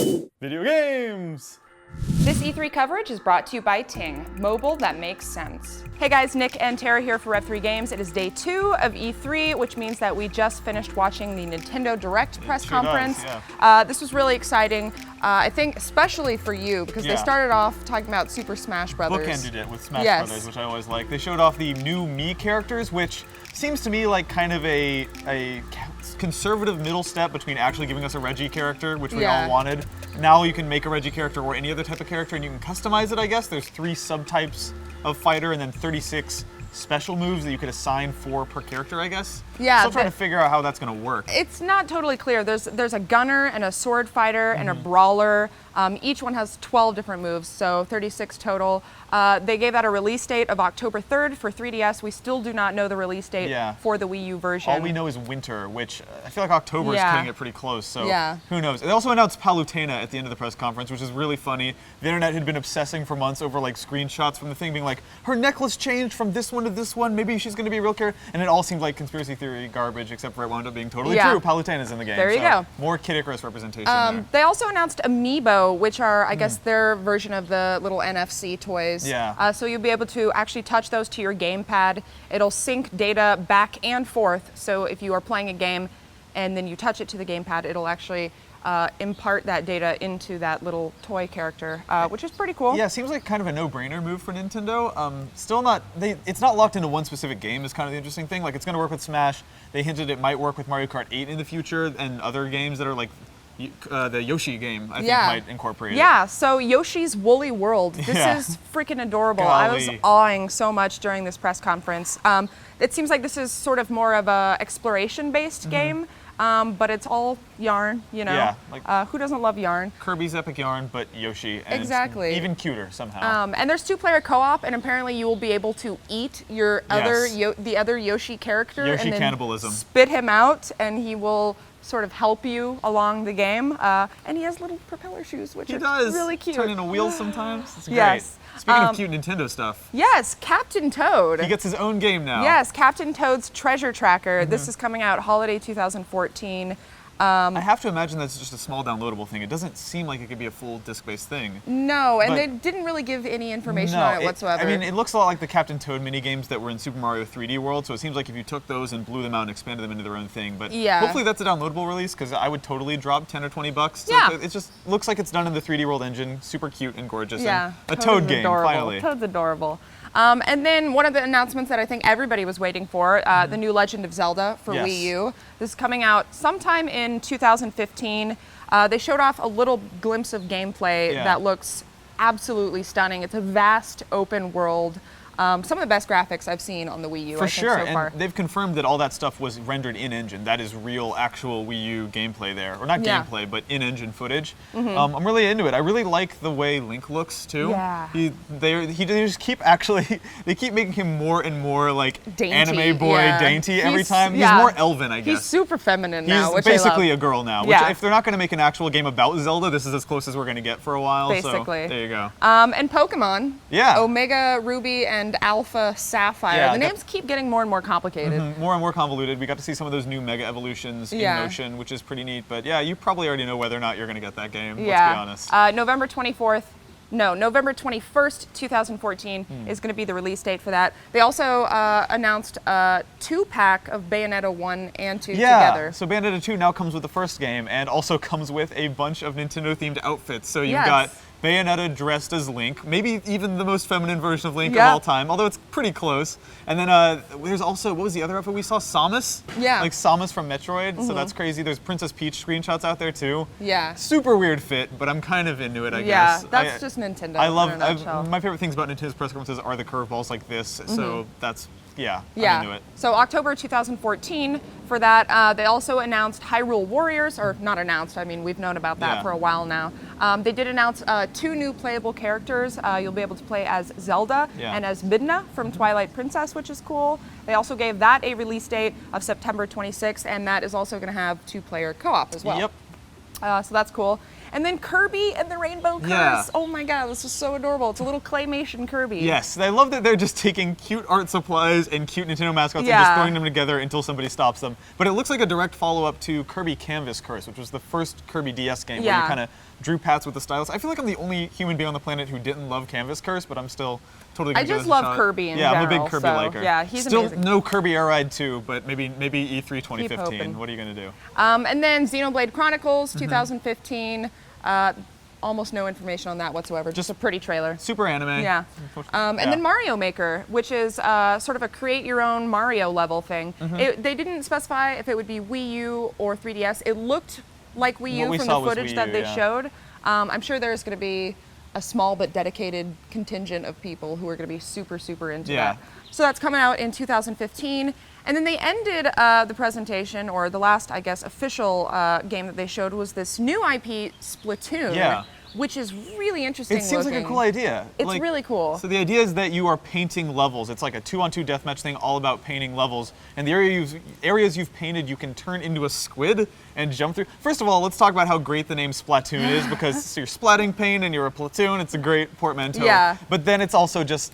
Video games! This E3 coverage is brought to you by Ting, mobile that makes sense. Hey guys, Nick and Tara here for Rev3 Games. It is day 2 of E3, which means that we just finished watching the Nintendo Direct press conference. Does, yeah. This was really exciting, I think especially for you, because they started off talking about Super Smash Brothers. Bookended it with Smash Brothers, which I always like. They showed off the new Mii characters, which seems to me like kind of a conservative middle step between actually giving us a Reggie character, which we all wanted. Now you can make a Reggie character or any other type of character and you can customize it, I guess. There's 3 subtypes of fighter and then 36 special moves that you could assign for per character, I guess. Yeah. Still trying to figure out how that's going to work. It's not totally clear. There's a gunner and a sword fighter and a brawler. Each one has 12 different moves, so 36 total. They gave that a release date of October 3rd for 3DS. We still do not know the release date for the Wii U version. All we know is winter, which I feel like October is cutting it pretty close, so who knows. They also announced Palutena at the end of the press conference, which is really funny. The internet had been obsessing for months over like screenshots from the thing being like, her necklace changed from this one to this one, maybe she's going to be a real character, and it all seemed like conspiracy theory garbage, except for it wound up being totally true. Palutena's in the game. There you go. More Kid Icarus representation there. They also announced Amiibo, which are, I guess, their version of the little NFC toys. Yeah. So you'll be able to actually touch those to your gamepad. It'll sync data back and forth, so if you are playing a game and then you touch it to the gamepad, it'll actually impart that data into that little toy character, which is pretty cool. Yeah, seems like kind of a no-brainer move for Nintendo. Still not, it's not locked into one specific game is kind of the interesting thing. Like, it's going to work with Smash. They hinted it might work with Mario Kart 8 in the future and other games that are like the Yoshi game, I think, might incorporate it. Yeah, so Yoshi's Woolly World. This is freaking adorable. Golly. I was awing so much during this press conference. It seems like this is sort of more of a exploration-based game. But it's all yarn, you know. Yeah, like who doesn't love yarn? Kirby's Epic Yarn, but Yoshi, and exactly. even cuter somehow. And there's 2-player co-op, and apparently you will be able to eat your the other Yoshi character, Yoshi and then cannibalism. Spit him out, and he will sort of help you along the game. And he has little propeller shoes, which are really cute. Turn into wheels sometimes. It's great. Yes. Speaking of cute Nintendo stuff. Yes, Captain Toad. He gets his own game now. Yes, Captain Toad's Treasure Tracker. This is coming out holiday 2014. I have to imagine that's just a small downloadable thing. It doesn't seem like it could be a full disc-based thing. No, and they didn't really give any information on it whatsoever. I mean, it looks a lot like the Captain Toad minigames that were in Super Mario 3D World, so it seems like if you took those and blew them out and expanded them into their own thing. But hopefully that's a downloadable release, because I would totally drop 10 or 20 bucks. It just looks like it's done in the 3D World engine, super cute and gorgeous. Yeah, and a Toad game, finally. Toad's adorable. And then one of the announcements that I think everybody was waiting for, the new Legend of Zelda for Wii U. This is coming out sometime in 2015. They showed off a little glimpse of gameplay that looks absolutely stunning. It's a vast open world. Some of the best graphics I've seen on the Wii U, For I think, sure, so far. and they've confirmed that all that stuff was rendered in-engine. That is real, actual Wii U gameplay there. Or not gameplay, but in-engine footage. I'm really into it. I really like the way Link looks, too. Yeah. They just keep they keep making him more and more like dainty, anime boy dainty every time. He's more elven, I guess. He's super feminine now, which He's basically I a love. girl now, which if they're not going to make an actual game about Zelda, this is as close as we're going to get for a while. Basically. So there you go. And Pokemon. Yeah. Omega Ruby and Alpha Sapphire. The names keep getting more and more complicated. More and more convoluted. We got to see some of those new Mega Evolutions in motion, which is pretty neat. But yeah, you probably already know whether or not you're going to get that game, let's be honest. November 21st, 2014 is going to be the release date for that. They also announced a 2-pack of Bayonetta 1 and 2 together. So Bayonetta 2 now comes with the first game and also comes with a bunch of Nintendo-themed outfits. So you've got Bayonetta dressed as Link, maybe even the most feminine version of Link of all time, although it's pretty close. And then there's also, what was the other outfit we saw? Samus? Yeah. Like Samus from Metroid, so that's crazy. There's Princess Peach screenshots out there too. Yeah. Super weird fit, but I'm kind of into it, I guess. Yeah, that's just Nintendo. I love, my favorite things about Nintendo's press conferences are the curveballs like this, so that's, I'm into it. So October 2014, for that, they also announced Hyrule Warriors, or not announced, I mean, we've known about that for a while now. They did announce 2 new playable characters. You'll be able to play as Zelda and as Midna from Twilight Princess, which is cool. They also gave that a release date of September 26th, and that is also going to have 2-player co-op as well. Yep. So that's cool. And then Kirby and the Rainbow Curse. Yeah. Oh my god, this is so adorable. It's a little claymation Kirby. Yes, I love that they're just taking cute art supplies and cute Nintendo mascots and just throwing them together until somebody stops them. But it looks like a direct follow-up to Kirby Canvas Curse, which was the first Kirby DS game where you kind of drew paths with the stylus. I feel like I'm the only human being on the planet who didn't love Canvas Curse, but I'm still totally gonna give this a shot. I just love Kirby in general. Yeah, I'm a big Kirby so, liker. Yeah, he's still amazing. no Kirby Air Ride 2, but maybe E3 2015. What are you gonna do? And then Xenoblade Chronicles 2015. Almost no information on that whatsoever. Just a pretty trailer. Super anime. Yeah. And then Mario Maker, which is sort of a create your own Mario level thing. They didn't specify if it would be Wii U or 3DS. It looked like Wii U from the footage that they showed. I'm sure there's going to be a small but dedicated contingent of people who are going to be super, super into that. So that's coming out in 2015. And then they ended the presentation, or the last, I guess, official game that they showed was this new IP, Splatoon, which is really interesting. It seems like a cool idea. It's really cool. So the idea is that you are painting levels. It's like a 2-on-2 deathmatch thing, all about painting levels. And the areas you've painted, you can turn into a squid and jump through. First of all, let's talk about how great the name Splatoon is, because you're splatting paint and you're a platoon. It's a great portmanteau. Yeah. But then it's also just,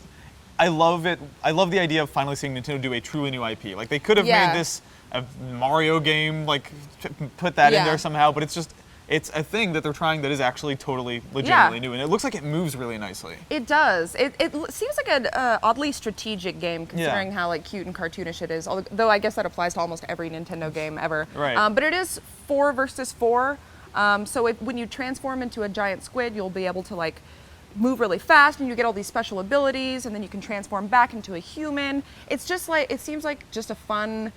I love it. I love the idea of finally seeing Nintendo do a truly new IP. Like, they could have made this a Mario game, like put that in there somehow, but it's a thing that they're trying that is actually totally legitimately new, and it looks like it moves really nicely. It does. It seems like an oddly strategic game, considering how like cute and cartoonish it is. Although I guess that applies to almost every Nintendo game ever. Right. But it is 4 versus 4. So when you transform into a giant squid, you'll be able to like move really fast, and you get all these special abilities, and then you can transform back into a human. It's just like, it seems like just a fun,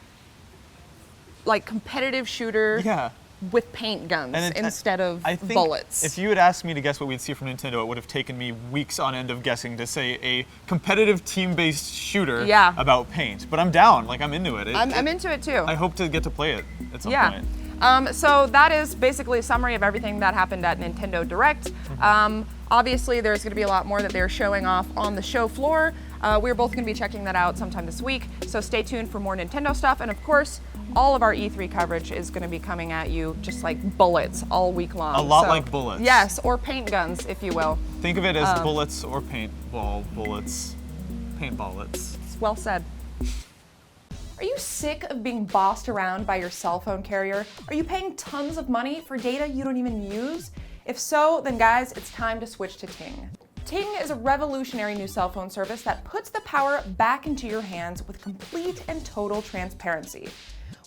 like competitive shooter with paint guns instead of bullets. If you had asked me to guess what we'd see from Nintendo, it would have taken me weeks on end of guessing to say a competitive team-based shooter about paint. But I'm down, like I'm into it. I'm into it too. I hope to get to play it at some point. So that is basically a summary of everything that happened at Nintendo Direct. Obviously, there's going to be a lot more that they're showing off on the show floor. We're both going to be checking that out sometime this week, so stay tuned for more Nintendo stuff. And of course, all of our E3 coverage is going to be coming at you just like bullets all week long. A lot like bullets. Yes, or paint guns, if you will. Think of it as bullets or paintball bullets. Paintballets. It's well said. Are you sick of being bossed around by your cell phone carrier? Are you paying tons of money for data you don't even use? If so, then guys, it's time to switch to Ting. Ting is a revolutionary new cell phone service that puts the power back into your hands with complete and total transparency.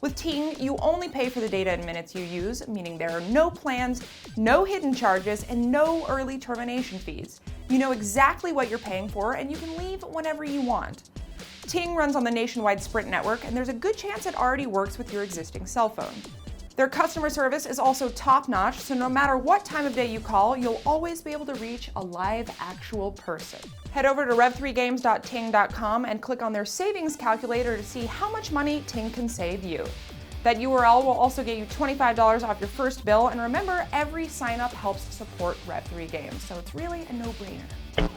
With Ting, you only pay for the data and minutes you use, meaning there are no plans, no hidden charges, and no early termination fees. You know exactly what you're paying for, and you can leave whenever you want. Ting runs on the nationwide Sprint network, and there's a good chance it already works with your existing cell phone. Their customer service is also top-notch, so no matter what time of day you call, you'll always be able to reach a live, actual person. Head over to rev3games.ting.com and click on their savings calculator to see how much money Ting can save you. That URL will also get you $25 off your first bill, and remember, every sign-up helps support Rev3 Games, so it's really a no-brainer.